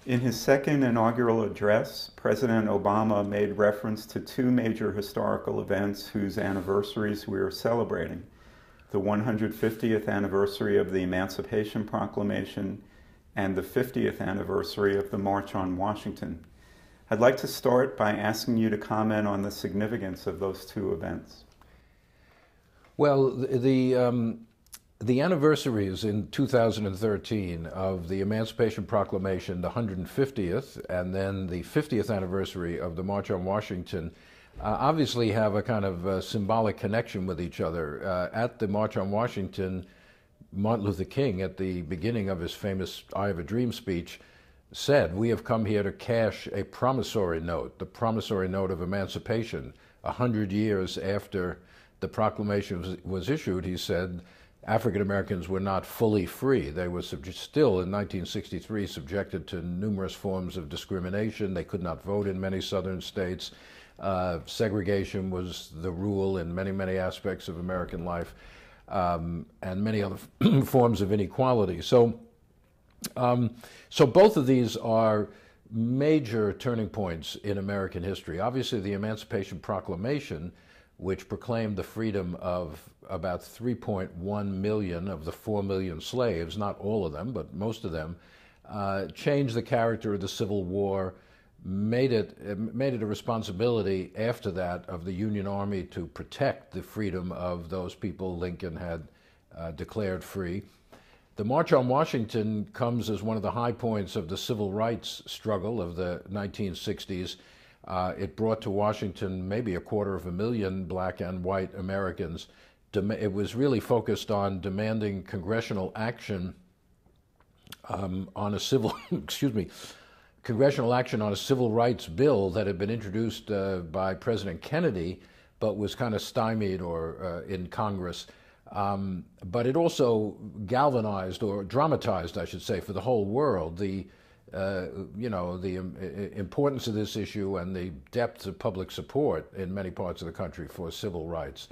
In his second inaugural address, President Obama made reference to two major historical events whose anniversaries we are celebrating: the 150th anniversary of the Emancipation Proclamation and the 50th anniversary of the March on Washington. I'd like to start by asking you to comment on the significance of those two events. Well, the anniversaries in 2013 of the Emancipation Proclamation, the 150th, and then the 50th anniversary of the March on Washington, obviously have a kind of symbolic connection with each other. At the March on Washington, Martin Luther King, at the beginning of his famous I Have a Dream speech, said, "We have come here to cash a promissory note, the promissory note of emancipation." 100 years after the proclamation was issued, he said, African Americans were not fully free. They were still, in 1963, subjected to numerous forms of discrimination. They could not vote in many southern states. Segregation was the rule in many, many aspects of American life, and many other forms of inequality. So both of these are major turning points in American history. Obviously, the Emancipation Proclamation, which proclaimed the freedom of about 3.1 million of the 4 million slaves, not all of them, but most of them, changed the character of the Civil War, made it a responsibility after that of the Union Army to protect the freedom of those people Lincoln had declared free. The March on Washington comes as one of the high points of the civil rights struggle of the 1960s. It brought to Washington maybe 250,000 black and white Americans. It was really focused on demanding congressional action on a civil, congressional action on a civil rights bill that had been introduced by President Kennedy, but was kind of stymied in Congress. But it also galvanized, or dramatized, I should say, for the whole world, the importance of this issue and the depth of public support in many parts of the country for civil rights.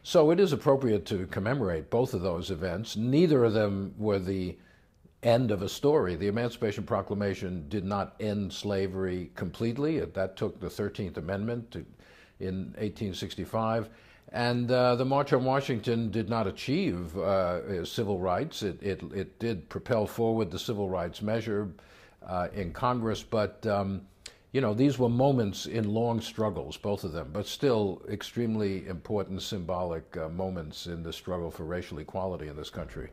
So it is appropriate to commemorate both of those events. Neither of them were the end of a story. The Emancipation Proclamation did not end slavery completely. That took the 13th Amendment in 1865. And the March on Washington did not achieve civil rights. It did propel forward the civil rights measure in Congress, but these were moments in long struggles, both of them, but still extremely important symbolic moments in the struggle for racial equality in this country.